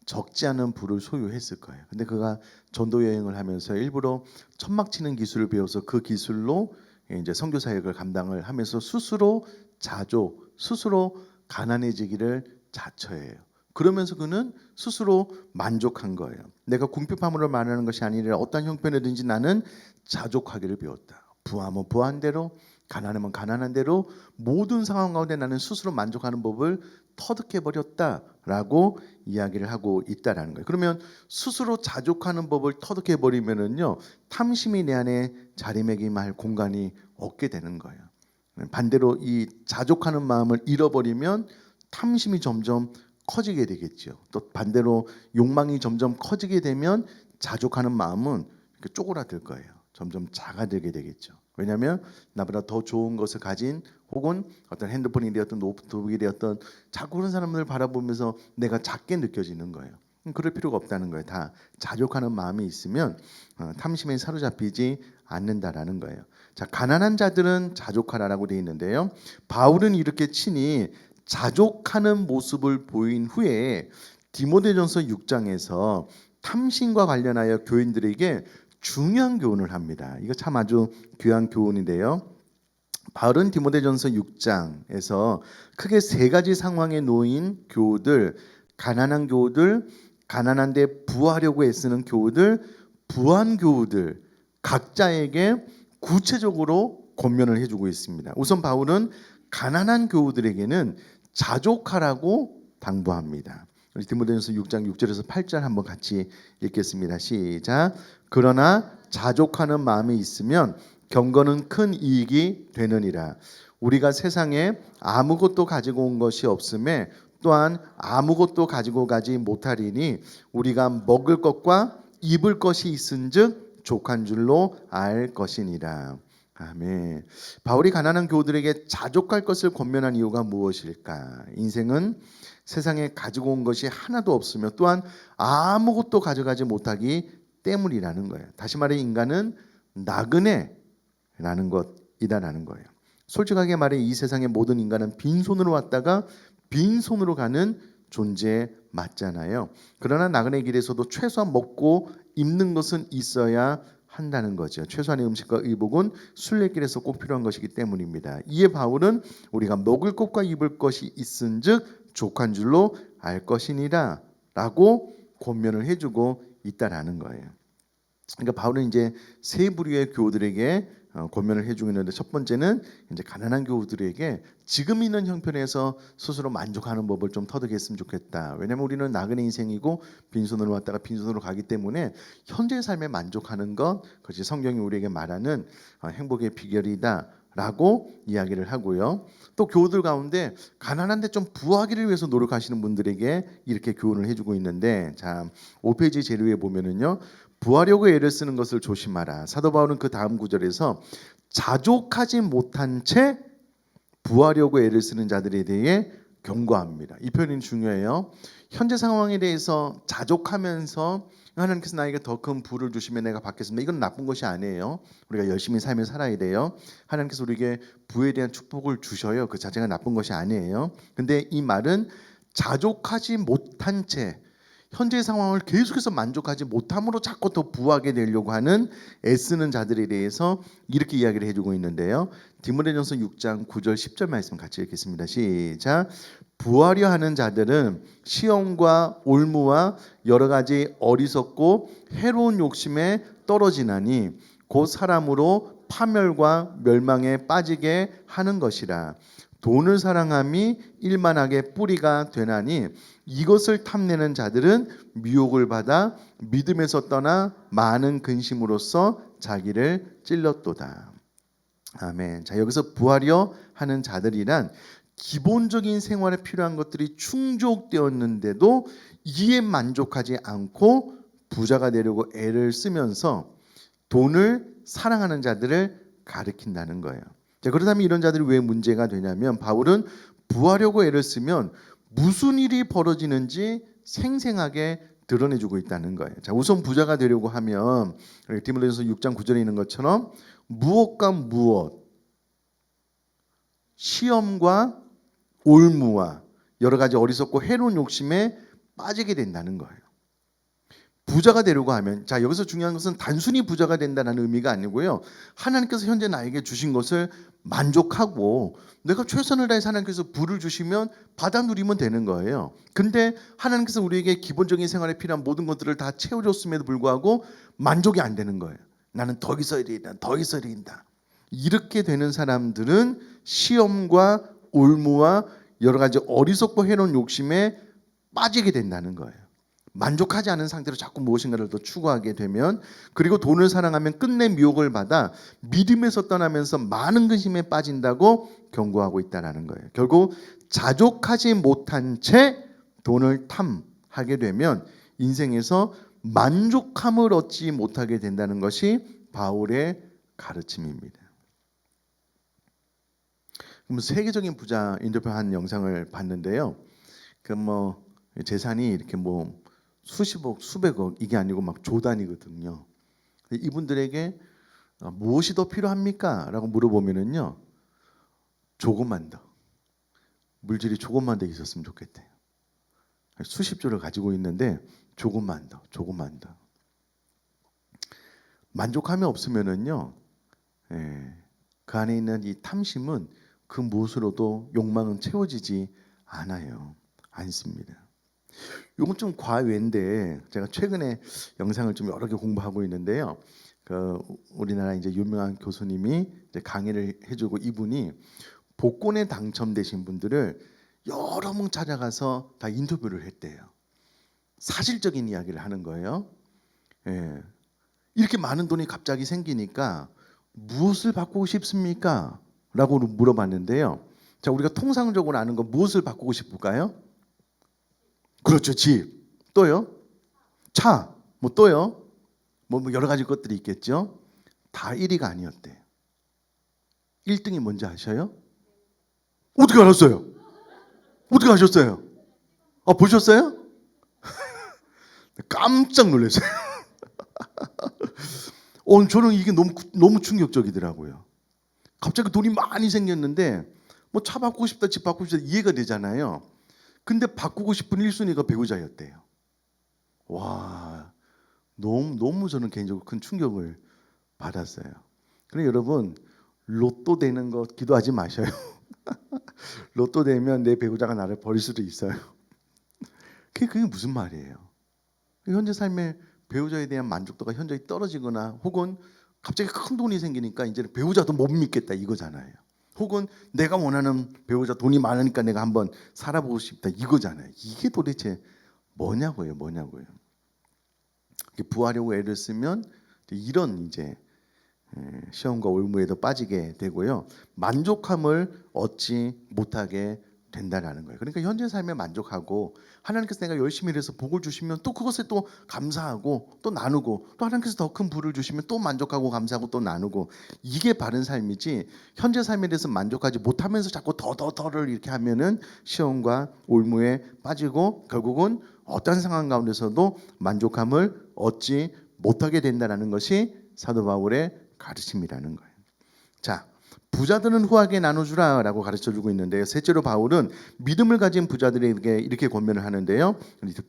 적지 않은 부를 소유했을 거예요. 근데 그가 전도 여행을 하면서 일부러 천막 치는 기술을 배워서 그 기술로 이제 선교 사역을 감당을 하면서 스스로 자족, 스스로 가난해지기를 자처해요. 그러면서 그는 스스로 만족한 거예요. 내가 궁핍함으로 말하는 것이 아니라 어떤 형편이든지 나는 자족하기를 배웠다. 부하면 부한 대로, 가난하면 가난한 대로 모든 상황 가운데 나는 스스로 만족하는 법을 터득해버렸다라고 이야기를 하고 있다라는 거예요. 그러면 스스로 자족하는 법을 터득해버리면은요, 탐심이 내 안에 자리매김할 공간이 없게 되는 거예요. 반대로 이 자족하는 마음을 잃어버리면 탐심이 점점 커지게 되겠죠. 또 반대로 욕망이 점점 커지게 되면 자족하는 마음은 쪼그라들 거예요. 점점 작아들게 되겠죠. 왜냐하면 나보다 더 좋은 것을 가진 혹은 어떤 핸드폰이 되었던 노트북이 되었던 자꾸 그런 사람을 바라보면서 내가 작게 느껴지는 거예요. 그럴 필요가 없다는 거예요. 다 자족하는 마음이 있으면 탐심에 사로잡히지 않는다라는 거예요. 자, 가난한 자들은 자족하라라고 되어 있는데요. 바울은 이렇게 친히 자족하는 모습을 보인 후에 디모데전서 6장에서 탐심과 관련하여 교인들에게 중요한 교훈을 합니다. 이거 참 아주 귀한 교훈인데요. 바울은 디모데전서 6장에서 크게 세 가지 상황에 놓인 교우들, 가난한 교우들, 가난한데 부하려고 애쓰는 교우들, 부한 교우들 각자에게 구체적으로 권면을 해주고 있습니다. 우선 바울은 가난한 교우들에게는 자족하라고 당부합니다. 우리 디모데전서 6장 6절에서 8절 한번 같이 읽겠습니다. 시작. 그러나 자족하는 마음이 있으면 경건은 큰 이익이 되느니라. 우리가 세상에 아무것도 가지고 온 것이 없음에 또한 아무것도 가지고 가지 못하리니 우리가 먹을 것과 입을 것이 있은즉 족한 줄로 알 것이니라. 아멘. 바울이 가난한 교우들에게 자족할 것을 권면한 이유가 무엇일까? 인생은 세상에 가지고 온 것이 하나도 없으며 또한 아무것도 가져가지 못하기 때문이라는 거예요. 다시 말해 인간은 나그네라는 것이다라는 거예요. 솔직하게 말해 이 세상의 모든 인간은 빈손으로 왔다가 빈손으로 가는 존재 맞잖아요. 그러나 나그네 길에서도 최소한 먹고 입는 것은 있어야 한다는 거죠. 최소한의 음식과 의복은 순례길에서 꼭 필요한 것이기 때문입니다. 이에 바울은 우리가 먹을 것과 입을 것이 있은즉 족한 줄로 알 것이니라 라고 권면을 해주고 있다라는 거예요. 그러니까 바울은 이제 세 부류의 교우들에게 권면을 해주고 있는데, 첫 번째는 이제 가난한 교우들에게 지금 있는 형편에서 스스로 만족하는 법을 좀 터득했으면 좋겠다. 왜냐하면 우리는 나그네 인생이고 빈손으로 왔다가 빈손으로 가기 때문에 현재의 삶에 만족하는 것, 그것이 성경이 우리에게 말하는 행복의 비결이다 라고 이야기를 하고요. 또 교우들 가운데 가난한데 좀 부하기를 위해서 노력하시는 분들에게 이렇게 교훈을 해주고 있는데, 자 5페이지 제일 위에 보면은요, 부하려고 애를 쓰는 것을 조심하라. 사도 바울은 그 다음 구절에서 자족하지 못한 채 부하려고 애를 쓰는 자들에 대해 경고합니다. 이 표현이 중요해요. 현재 상황에 대해서 자족하면서 하나님께서 나에게 더 큰 부를 주시면 내가 받겠습니다, 이건 나쁜 것이 아니에요. 우리가 열심히 삶을 살아야 돼요. 하나님께서 우리에게 부에 대한 축복을 주셔요. 그 자체가 나쁜 것이 아니에요. 근데 이 말은 자족하지 못한 채 현재의 상황을 계속해서 만족하지 못함으로 자꾸 더 부하게 되려고 하는 애쓰는 자들에 대해서 이렇게 이야기를 해주고 있는데요. 디모데전서 6장 9절 10절 말씀 같이 읽겠습니다. 시작. 부하려 하는 자들은 시험과 올무와 여러 가지 어리석고 해로운 욕심에 떨어지나니 곧 사람으로 파멸과 멸망에 빠지게 하는 것이라. 돈을 사랑함이 일만하게 뿌리가 되나니 이것을 탐내는 자들은 미혹을 받아 믿음에서 떠나 많은 근심으로써 자기를 찔렀도다. 아멘. 자, 여기서 부하려 하는 자들이란 기본적인 생활에 필요한 것들이 충족되었는데도 이에 만족하지 않고 부자가 되려고 애를 쓰면서 돈을 사랑하는 자들을 가리킨다는 거예요. 자, 그렇다면 이런 자들이 왜 문제가 되냐면, 바울은 부하려고 애를 쓰면 무슨 일이 벌어지는지 생생하게 드러내주고 있다는 거예요. 자, 우선 부자가 되려고 하면 디모데전서 6장 9절에 있는 것처럼 무엇과 무엇, 시험과 올무와 여러 가지 어리석고 해로운 욕심에 빠지게 된다는 거예요. 부자가 되려고 하면, 자 여기서 중요한 것은 단순히 부자가 된다는 의미가 아니고요, 하나님께서 현재 나에게 주신 것을 만족하고 내가 최선을 다해서 하나님께서 부를 주시면 받아 누리면 되는 거예요. 근데 하나님께서 우리에게 기본적인 생활에 필요한 모든 것들을 다 채워줬음에도 불구하고 만족이 안 되는 거예요. 나는 더 있어야 된다, 더 있어야 된다. 이렇게 되는 사람들은 시험과 올무와 여러 가지 어리석고 해로운 욕심에 빠지게 된다는 거예요. 만족하지 않은 상태로 자꾸 무엇인가를 더 추구하게 되면, 그리고 돈을 사랑하면 끝내 미혹을 받아 믿음에서 떠나면서 많은 근심에 빠진다고 경고하고 있다는 거예요. 결국 자족하지 못한 채 돈을 탐하게 되면 인생에서 만족함을 얻지 못하게 된다는 것이 바울의 가르침입니다. 그럼 세계적인 부자 인터뷰한 영상을 봤는데요. 그 재산이 이렇게 수십억, 수백억, 이게 아니고 막 조 단위거든요. 이분들에게 무엇이 더 필요합니까? 라고 물어보면은요, 조금만 더, 물질이 조금만 더 있었으면 좋겠대요. 수십조를 가지고 있는데 조금만 더, 조금만 더. 만족함이 없으면은요, 그 안에 있는 이 탐심은 그 무엇으로도 욕망은 채워지지 않습니다. 이건 좀 과외인데, 제가 최근에 영상을 좀 여러 개 공부하고 있는데요. 그 우리나라 이제 유명한 교수님이 이제 강의를 해주고, 이분이 복권에 당첨되신 분들을 여러 명 찾아가서 다 인터뷰를 했대요. 사실적인 이야기를 하는 거예요. 예. 이렇게 많은 돈이 갑자기 생기니까 무엇을 바꾸고 싶습니까? 라고 물어봤는데요. 자, 우리가 통상적으로 아는 건 무엇을 바꾸고 싶을까요? 그렇죠. 집. 또요? 차. 뭐 또요? 뭐 여러 가지 것들이 있겠죠. 다 1위가 아니었대. 1등이 뭔지 아셔요? 어떻게 알았어요? 어떻게 아셨어요? 아, 보셨어요? 깜짝 놀랐어요. 저는 이게 너무 충격적이더라고요. 갑자기 돈이 많이 생겼는데 뭐 차 바꾸고 싶다, 집 바꾸고 싶다 이해가 되잖아요. 근데 바꾸고 싶은 1순위가 배우자였대요. 와, 너무 저는 개인적으로 큰 충격을 받았어요. 그래 여러분, 로또 되는 거 기도하지 마셔요. 로또 되면 내 배우자가 나를 버릴 수도 있어요. 그게 무슨 말이에요? 현재 삶의 배우자에 대한 만족도가 현저히 떨어지거나 혹은 갑자기 큰 돈이 생기니까 이제는 배우자도 못 믿겠다 이거잖아요. 혹은 내가 원하는 배우자 돈이 많으니까 내가 한번 살아보고 싶다 이거잖아요. 이게 도대체 뭐냐고요. 부하려고 애를 쓰면 이런 이제 시험과 올무에도 빠지게 되고요. 만족함을 얻지 못하게 된다라는 거예요. 그러니까 현재 삶에 만족하고 하나님께서 내가 열심히 일해서 복을 주시면 또 그것에 또 감사하고 또 나누고 또 하나님께서 더 큰 부를 주시면 또 만족하고 감사하고 또 나누고 이게 바른 삶이지 현재 삶에 대해서 만족하지 못하면서 자꾸 더를 이렇게 하면은 시험과 올무에 빠지고 결국은 어떤 상황 가운데서도 만족함을 얻지 못하게 된다라는 것이 사도 바울의 가르침이라는 거예요. 자, 부자들은 후하게 나눠주라라고 가르쳐주고 있는데요. 셋째로 바울은 믿음을 가진 부자들에게 이렇게 권면을 하는데요.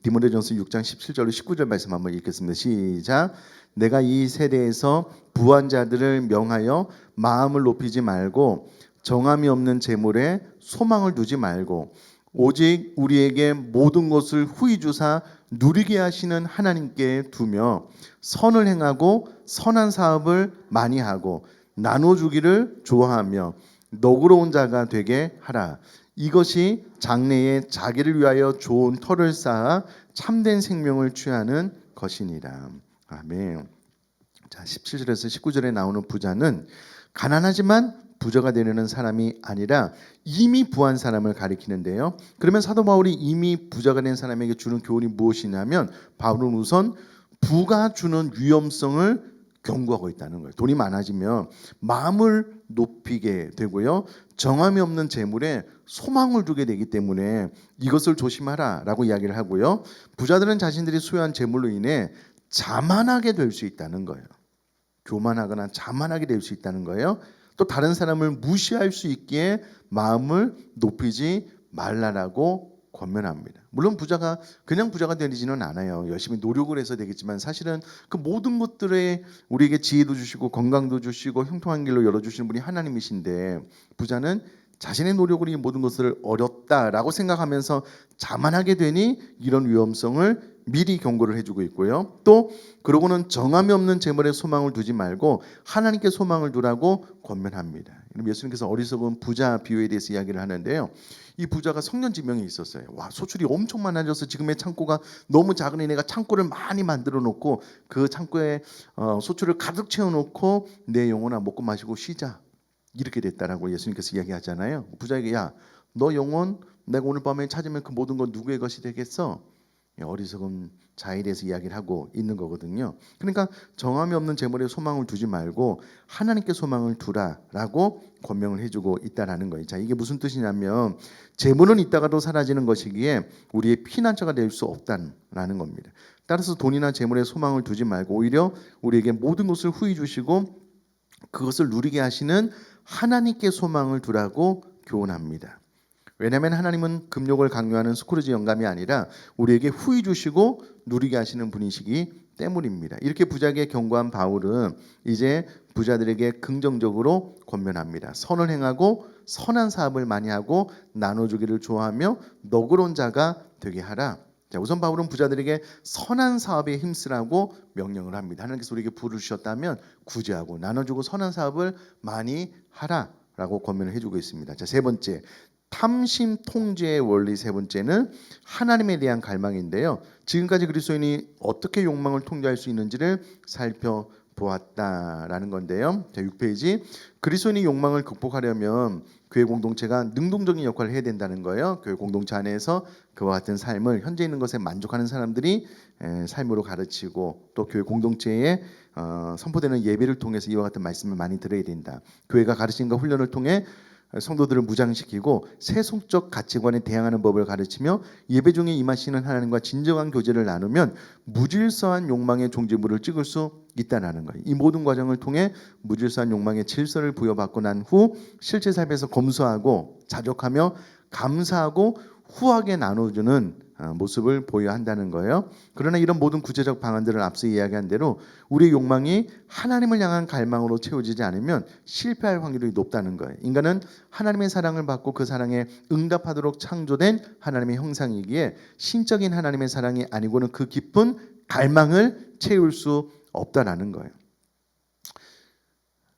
디모데전서 6장 17절로 19절 말씀 한번 읽겠습니다. 시작. 내가 이 세대에서 부한 자들을 명하여 마음을 높이지 말고 정함이 없는 재물에 소망을 두지 말고 오직 우리에게 모든 것을 후히 주사 누리게 하시는 하나님께 두며 선을 행하고 선한 사업을 많이 하고 나눠주기를 좋아하며 너그러운 자가 되게 하라. 이것이 장래에 자기를 위하여 좋은 터를 쌓아 참된 생명을 취하는 것이니라. 아멘. 자, 17절에서 19절에 나오는 부자는 가난하지만 부자가 되려는 사람이 아니라 이미 부한 사람을 가리키는데요. 그러면 사도 바울이 이미 부자가 된 사람에게 주는 교훈이 무엇이냐면 바울은 우선 부가 주는 위험성을 경고하고 있다는 거예요. 돈이 많아지면 마음을 높이게 되고요. 정함이 없는 재물에 소망을 두게 되기 때문에 이것을 조심하라라고 이야기를 하고요. 부자들은 자신들이 소유한 재물로 인해 자만하게 될 수 있다는 거예요. 교만하거나 자만하게 될 수 있다는 거예요. 또 다른 사람을 무시할 수 있기에 마음을 높이지 말라라고 권면합니다. 물론 부자가 그냥 부자가 되지는 않아요. 열심히 노력을 해서 되겠지만 사실은 그 모든 것들에 우리에게 지혜도 주시고 건강도 주시고 형통한 길로 열어주시는 분이 하나님이신데 부자는 자신의 노력으로 이 모든 것을 어렵다라고 생각하면서 자만하게 되니 이런 위험성을 미리 경고를 해주고 있고요. 또 그러고는 정함이 없는 재물에 소망을 두지 말고 하나님께 소망을 두라고 권면합니다. 예수님께서 어리석은 부자 비유에 대해서 이야기를 하는데요. 이 부자가 성년지명이 있었어요. 와, 소출이 엄청 많아져서 지금의 창고가 너무 작으니 내가 창고를 많이 만들어 놓고 그 창고에 소출을 가득 채워 놓고 내 영혼아 먹고 마시고 쉬자. 이렇게 됐다라고 예수님께서 이야기하잖아요. 부자에게 야, 너 영혼 내가 오늘 밤에 찾으면 그 모든 건 누구의 것이 되겠어? 어리석은 자에 대해서 이야기를 하고 있는 거거든요. 그러니까 정함이 없는 재물에 소망을 두지 말고 하나님께 소망을 두라라고 권명을 해주고 있다라는 거예요. 자, 이게 무슨 뜻이냐면 재물은 있다가도 사라지는 것이기에 우리의 피난처가 될 수 없다라는 겁니다. 따라서 돈이나 재물에 소망을 두지 말고 오히려 우리에게 모든 것을 후히 주시고 그것을 누리게 하시는 하나님께 소망을 두라고 교훈합니다. 왜냐하면 하나님은 금욕을 강요하는 스크루지 영감이 아니라 우리에게 후히 주시고 누리게 하시는 분이시기 때문입니다. 이렇게 부자에게 경고한 바울은 이제 부자들에게 긍정적으로 권면합니다. 선을 행하고 선한 사업을 많이 하고 나눠주기를 좋아하며 너그러운 자가 되게 하라. 자, 우선 바울은 부자들에게 선한 사업에 힘쓰라고 명령을 합니다. 하나님께서 우리에게 부를 주셨다면 구제하고 나눠주고 선한 사업을 많이 하라라고 권면을 해주고 있습니다. 자, 세 번째, 탐심 통제의 원리 세 번째는 하나님에 대한 갈망인데요. 지금까지 그리스도인이 어떻게 욕망을 통제할 수 있는지를 살펴보았다라는 건데요. 자, 6페이지. 그리스도인이 욕망을 극복하려면 교회 공동체가 능동적인 역할을 해야 된다는 거예요. 교회 공동체 안에서 그와 같은 삶을 현재 있는 것에 만족하는 사람들이 삶으로 가르치고, 또 교회 공동체에 선포되는 예배를 통해서 이와 같은 말씀을 많이 들어야 된다. 교회가 가르침과 훈련을 통해 성도들을 무장시키고 세속적 가치관에 대항하는 법을 가르치며 예배 중에 임하시는 하나님과 진정한 교제를 나누면 무질서한 욕망의 종지부를 찍을 수 있다는 거예요. 이 모든 과정을 통해 무질서한 욕망의 질서를 부여받고 난 후 실제 삶에서 검소하고 자족하며 감사하고 후하게 나눠주는 모습을 보여야 한다는 거예요. 그러나 이런 모든 구체적 방안들을 앞서 이야기한 대로 우리의 욕망이 하나님을 향한 갈망으로 채워지지 않으면 실패할 확률이 높다는 거예요. 인간은 하나님의 사랑을 받고 그 사랑에 응답하도록 창조된 하나님의 형상이기에 신적인 하나님의 사랑이 아니고는 그 깊은 갈망을 채울 수 없다라는 거예요.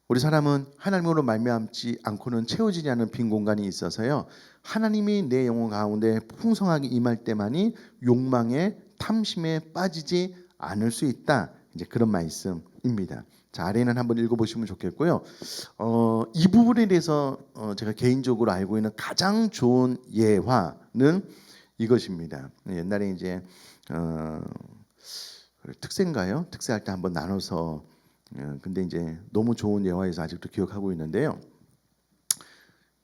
우리 사람은 하나님으로 말미암지 않고는 채워지지 않은 빈 공간이 있어서요. 하나님이 내 영혼 가운데 풍성하게 임할 때만이 욕망에 탐심에 빠지지 않을 수 있다. 이제 그런 말씀입니다. 자, 아래는 한번 읽어보시면 좋겠고요. 이 부분에 대해서 제가 개인적으로 알고 있는 가장 좋은 예화는 이것입니다. 옛날에 이제 특세인가요? 특세할 때 한번 나눠서 근데 이제 너무 좋은 예화에서 아직도 기억하고 있는데요.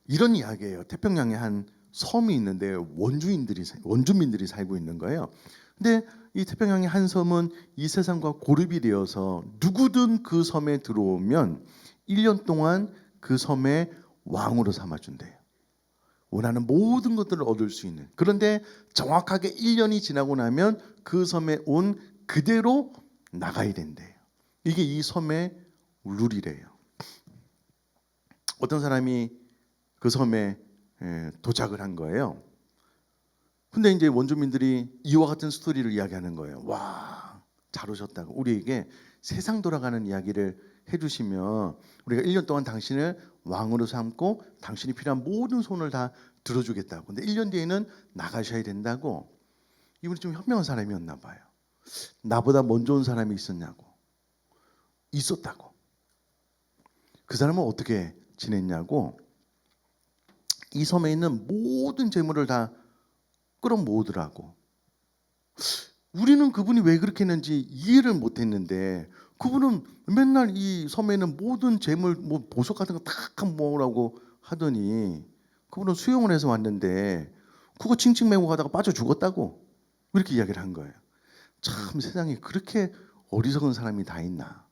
이런 이야기예요. 태평양에 한 섬이 있는데 원주민들이 살고 있는 거예요. 근데 이 태평양의 한 섬은 이 세상과 고립이 되어서 누구든 그 섬에 들어오면 1년 동안 그 섬의 왕으로 삼아준대요. 원하는 모든 것들을 얻을 수 있는. 그런데 정확하게 1년이 지나고 나면 그 섬에 온 그대로 나가야 된대요. 이게 이 섬의 룰이래요. 어떤 사람이 그 섬에 도착을 한 거예요. 근데 이제 원주민들이 이와 같은 스토리를 이야기하는 거예요. 와, 잘 오셨다고. 우리에게 세상 돌아가는 이야기를 해주시면 우리가 1년 동안 당신을 왕으로 삼고 당신이 필요한 모든 손을 다 들어주겠다고. 근데 1년 뒤에는 나가셔야 된다고. 이분이 좀 현명한 사람이었나 봐요. 나보다 먼저 온 사람이 있었냐고. 있었다고. 그 사람은 어떻게 지냈냐고. 이 섬에 있는 모든 재물을 다 끌어모으더라고. 우리는 그분이 왜 그렇게 했는지 이해를 못했는데 그분은 맨날 이 섬에 있는 모든 재물, 뭐 보석 같은 거 다 모으라고 하더니 그분은 수영을 해서 왔는데 그거 칭칭 메고 가다가 빠져 죽었다고 이렇게 이야기를 한 거예요. 참 세상에 그렇게 어리석은 사람이 다 있나.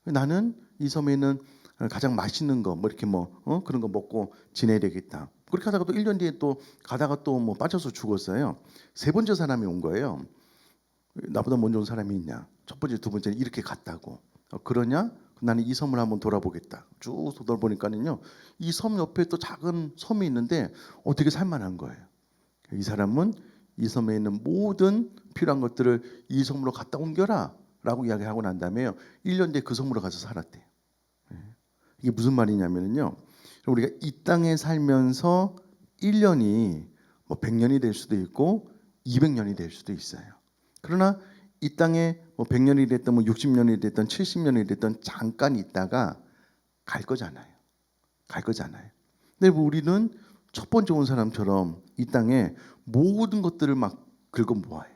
나는 이 섬에 있는 가장 맛있는 거 뭐 이렇게 그런 거 먹고 지내야 되겠다. 그렇게 하다가 또 1년 뒤에 또 가다가 또 뭐 빠져서 죽었어요. 세 번째 사람이 온 거예요. 나보다 먼저 온 사람이 있냐. 첫 번째, 두 번째는 이렇게 갔다고. 그러냐? 나는 이 섬을 한번 돌아보겠다. 쭉 돌아보니까는요. 이 섬 옆에 또 작은 섬이 있는데 되게 살만한 거예요. 이 사람은 이 섬에 있는 모든 필요한 것들을 이 섬으로 갖다 옮겨라 라고 이야기하고 난 다음에요. 1년 뒤에 그 섬으로 가서 살았대요. 이게 무슨 말이냐면요. 우리가 이 땅에 살면서 1년이 뭐 100년이 될 수도 있고 200년이 될 수도 있어요. 그러나 이 땅에 뭐 100년이 됐든 뭐 60년이 됐든 70년이 됐든 잠깐 있다가 갈 거잖아요. 갈 거잖아요. 근데 우리는 첫 번째 온 사람처럼 이 땅에 모든 것들을 막 긁어 모아요.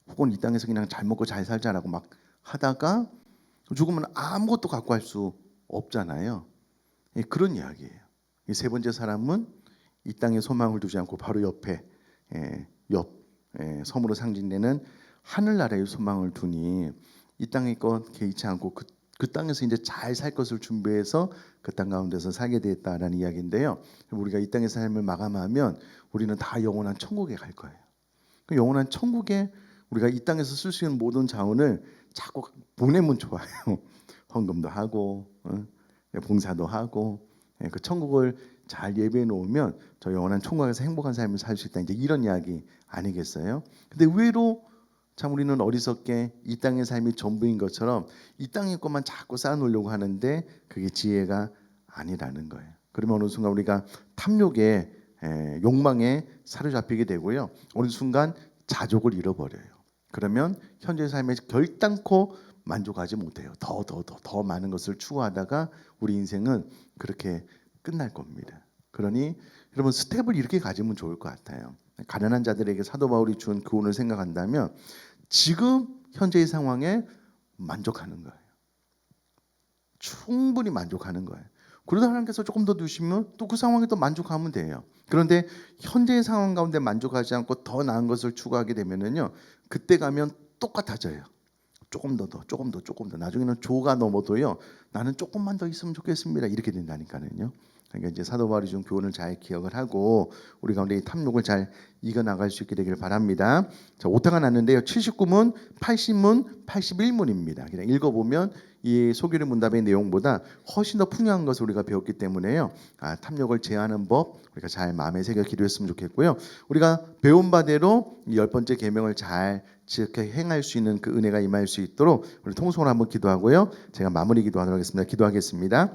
혹은 이 땅에서 그냥 잘 먹고 잘 살자라고 막 하다가 죽으면 아무것도 갖고 갈 수 없잖아요. 그런 이야기예요. 이 세 번째 사람은 이 땅에 소망을 두지 않고 바로 옆에 옆 섬으로 상징되는 하늘나라의 소망을 두니 이 땅의 것 개의치 않고 그 땅에서 이제 잘 살 것을 준비해서 그 땅 가운데서 살게 되었다라는 이야기인데요. 우리가 이 땅의 삶을 마감하면 우리는 다 영원한 천국에 갈 거예요. 그 영원한 천국에 우리가 이 땅에서 쓸 수 있는 모든 자원을 자꾸 보내면 좋아요. 헌금도 하고 봉사도 하고 그 천국을 잘 예배해 놓으면 저 영원한 천국에서 행복한 삶을 살 수 있다. 이제 이런 이야기 아니겠어요? 근데 의외로 참 우리는 어리석게 이 땅의 삶이 전부인 것처럼 이 땅의 것만 자꾸 쌓아놓으려고 하는데 그게 지혜가 아니라는 거예요. 그러면 어느 순간 우리가 탐욕에 욕망에 사로잡히게 되고요. 어느 순간 자족을 잃어버려요. 그러면 현재 삶에 결단코 만족하지 못해요. 더 많은 것을 추구하다가 우리 인생은 그렇게 끝날 겁니다. 그러니 여러분 스텝을 이렇게 가지면 좋을 것 같아요. 가난한 자들에게 사도 바울이 준 교훈을 생각한다면 지금 현재의 상황에 만족하는 거예요. 충분히 만족하는 거예요. 그러다 하나님께서 조금 더 주시면 또 그 상황에 또 만족하면 돼요. 그런데 현재의 상황 가운데 만족하지 않고 더 나은 것을 추구하게 되면은요, 그때 가면 똑같아져요. 조금 더. 나중에는 조가 넘어도요, 나는 조금만 더 있으면 좋겠습니다. 이렇게 된다니까는요. 그러니까 이제 사도 바울이 준 교훈을 잘 기억을 하고 우리 가운데 이 탐욕을 잘 이겨 나갈 수 있게 되기를 바랍니다. 자, 오타가 났는데요. 79문, 80문, 81문입니다. 그냥 읽어보면 이 소규리 문답의 내용보다 훨씬 더 풍요한 것을 우리가 배웠기 때문에요. 탐욕을 제한하는 법 우리가 잘 마음에 새겨 기도했으면 좋겠고요. 우리가 배운 바대로 이 10번째 계명을 잘 지켜 행할 수 있는 그 은혜가 임할 수 있도록 우리 통성으로 한번 기도하고요. 제가 마무리 기도하도록 하겠습니다. 기도하겠습니다.